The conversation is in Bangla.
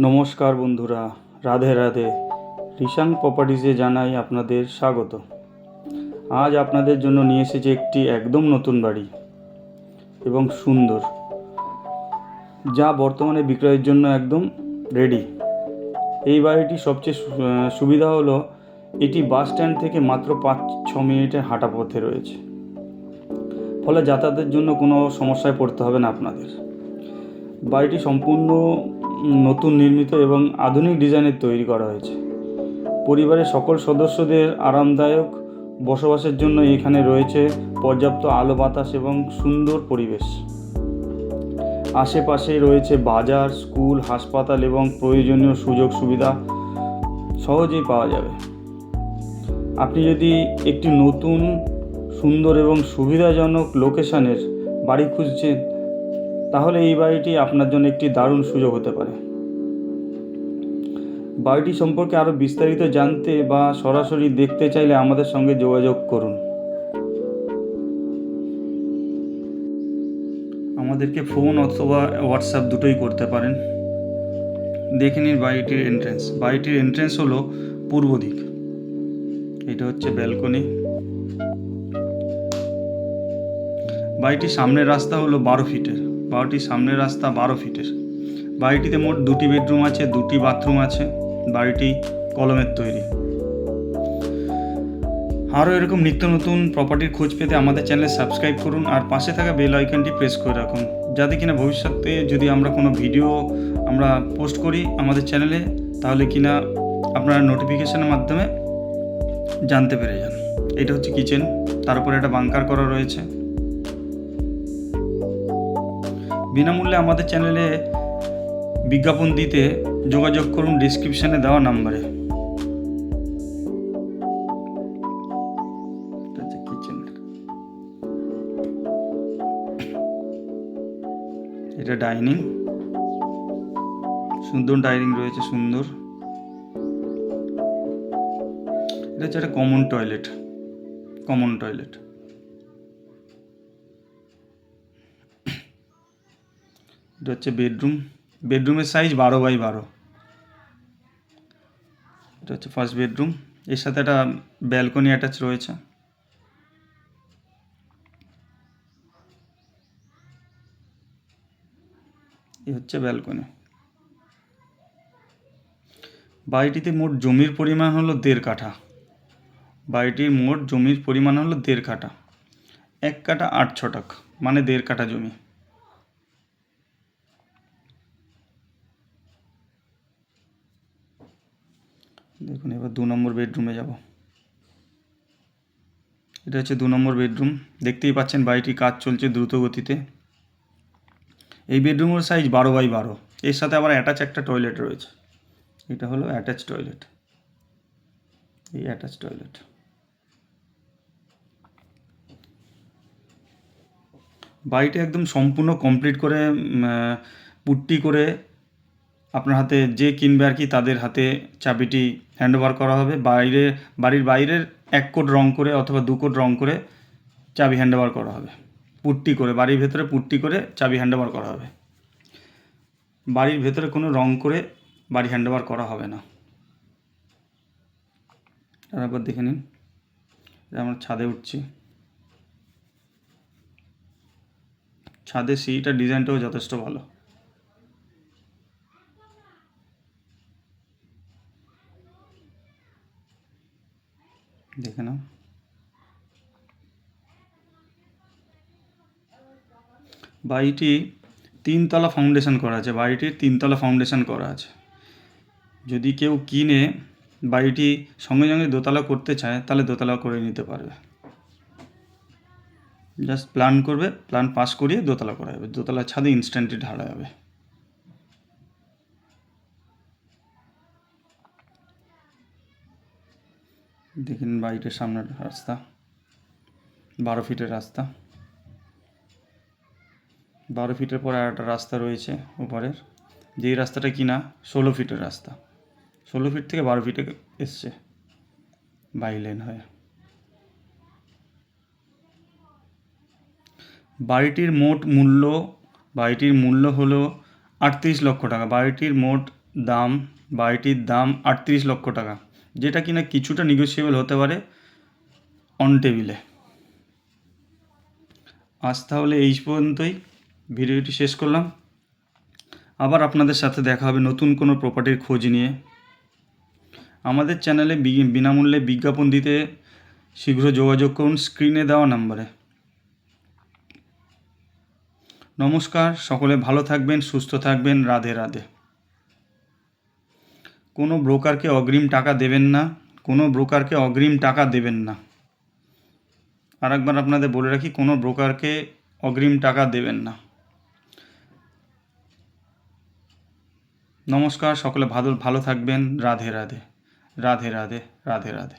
নমস্কার বন্ধুরা, রাধে রাধে। রিশান প্রপার্টিজে জানাই আপনাদের স্বাগত। আজ আপনাদের জন্য নিয়ে এসেছি একটি একদম নতুন বাড়ি এবং সুন্দর, যা বর্তমানে বিক্রয়ের জন্য একদম রেডি। এই বাড়িটি সবচেয়ে সুবিধা হলো এটি বাস স্ট্যান্ড থেকে মাত্র 5-6 মিনিটের হাঁটা পথে রয়েছে, ফলে যাতায়াতের জন্য কোনো সমস্যায় পড়তে হবে না আপনাদের। বাড়িটি সম্পূর্ণ নতুন নির্মিত এবং আধুনিক ডিজাইনের তৈরি করা হয়েছে। পরিবারের সকল সদস্যদের আরামদায়ক বসবাসের জন্য এখানে রয়েছে পর্যাপ্ত আলো বাতাস এবং সুন্দর পরিবেশ। আশেপাশে রয়েছে বাজার, স্কুল, হাসপাতাল এবং প্রয়োজনীয় সুযোগ সুবিধা সহজেই পাওয়া যাবে। আপনি যদি একটি নতুন, সুন্দর এবং সুবিধাজনক লোকেশনের বাড়ি খুঁজছেন, তাহলে এই বাড়িটি আপনার জন্য একটি দারুণ সুযোগ হতে পারে। বাড়িটি সম্পর্কে আরও বিস্তারিত জানতে বা সরাসরি দেখতে চাইলে আমাদের সঙ্গে যোগাযোগ করুন। আমাদেরকে ফোন অথবা হোয়াটসঅ্যাপ দুটোই করতে পারেন। দেখে নিন বাড়িটির এন্ট্রেন্স। বাড়িটির এন্ট্রেন্স হলো পূর্ব দিক। এটা হচ্ছে ব্যালকনি। বাড়িটির সামনের রাস্তা হলো 12 ফিটের। বাড়িটির সামনের রাস্তা 12 ফিটের। বাড়িটিতে মোট 2টি বেডরুম আছে, 2টি বাথরুম আছে। বাড়িটি কলমের তৈরি। আরও এরকম নিত্য নতুন প্রপার্টির খোঁজ পেতে আমাদের চ্যানেল সাবস্ক্রাইব করুন আর পাশে থাকা বেল আইকনটি প্রেস করে রাখুন, যাতে কিনা ভবিষ্যতে যদি আমরা কোনো ভিডিও পোস্ট করি আমাদের চ্যানেলে, তাহলে কিনা আপনারা নোটিফিকেশনের মাধ্যমে জানতে পেরে যান। এটা হচ্ছে কিচেন, তার উপরে একটা বাংকার করা রয়েছে। বিনামূল্যে আমাদের চ্যানেলে বিজ্ঞাপন দিতে যোগাযোগ করুন ডিসক্রিপশানে দেওয়া নাম্বারে। এটা ডাইনিং, সুন্দর ডাইনিং রয়েছে, সুন্দর। এটা হচ্ছে একটা কমন টয়লেট। এটা হচ্ছে বেডরুমের সাইজ 12x12। এটা হচ্ছে ফার্স্ট বেডরুম। এর সাথে একটা ব্যালকনি অ্যাটাচ রয়েছে। এই হচ্ছে ব্যালকনি। বাড়িটিতে মোট জমির পরিমাণ হলো 1.5 কাঠা। বাড়িটির মোট জমির পরিমাণ হলো 1.5 কাঠা। 1 কাঠা 8 ছটাক, মানে 1.5 কাঠা জমি। দেখুন, এবার 2 নম্বর বেডরুমে যাব। এটা হচ্ছে 2 নম্বর বেডরুম। দেখতেই পাচ্ছেন বাড়িটির কাজ চলছে দ্রুত গতিতে। এই বেডরুমের সাইজ 12x12। এর সাথে আবার অ্যাটাচ একটা টয়লেট রয়েছে। এটা হলো অ্যাটাচ টয়লেট। এই অ্যাটাচ টয়লেট। বাড়িটা একদম সম্পূর্ণ কমপ্লিট করে পুট্টি করে আপনার হাতে যে কিনবে আর কি, তাদের হাতে চাবিটি হ্যান্ডওভার করা হবে। বাড়ির বাইরের 1 কোট রং করে অথবা 2 কোট রং করে চাবি হ্যান্ডওভার করা হবে। পুট্টি করে বাড়ির ভেতরে পুট্টি করে চাবি হ্যান্ডওভার করা হবে। বাড়ির ভেতরে কোনো রং করে বাড়ি হ্যান্ডওভার করা হবে না। তারপর দেখে নিন, আমরা ছাদে উঠছি। ছাদের সিঁড়িটার ডিজাইনটাও যথেষ্ট ভালো। দেখে নাও। বাড়িটি 3 তলা ফাউন্ডেশন করা আছে। বাড়িটির 3 তলা ফাউন্ডেশন করা আছে। যদি কেউ কিনে বাড়িটি সঙ্গে সঙ্গে দোতলা করতে চায়, তাহলে দোতলা করে নিতে পারবে। জাস্ট প্ল্যান করবে, প্ল্যান পাস করিয়ে দোতলা করা যাবে। দোতলার ছাদে ইনস্ট্যান্টলি ঢালা যাবে। দেখুন বাড়িটির সামনের রাস্তা, 12 ফিটের রাস্তা। 12 ফিটের পরে আর একটা রাস্তা রয়েছে উপরের, যেই রাস্তাটা কিনা 16 ফিটের রাস্তা। 16 ফিট থেকে 12 ফিটে এসছে বাইলেন হয়ে। বাড়িটির মূল্য হলো 38 লক্ষ টাকা। বাড়িটির মোট দাম, বাড়িটির দাম 38 লক্ষ টাকা, যেটা কিনা কিছুটা নেগোসিয়েবল হতে পারে অন টেবিলে। আজ তাহলে এই পর্যন্তই, ভিডিওটি শেষ করলাম। আবার আপনাদের সাথে দেখা হবে নতুন কোনো প্রপার্টির খোঁজ নিয়ে। আমাদের চ্যানেলে বিনামূল্যে বিজ্ঞাপন দিতে শীঘ্র যোগাযোগ করুন স্ক্রিনে দেওয়া নাম্বারে। নমস্কার, সকলে ভালো থাকবেন, সুস্থ থাকবেন। রাধে রাধে। কোনো ব্রোকারকে অগ্রিম টাকা দেবেন না, কোনো ব্রোকারকে অগ্রিম টাকা দেবেন না। আরেকবার আপনাদের বলে রাখি, কোনো ব্রোকারকে অগ্রিম টাকা দেবেন না। নমস্কার, সকলে ভালো থাকবেন। রাধে রাধে, রাধে রাধে, রাধে রাধে।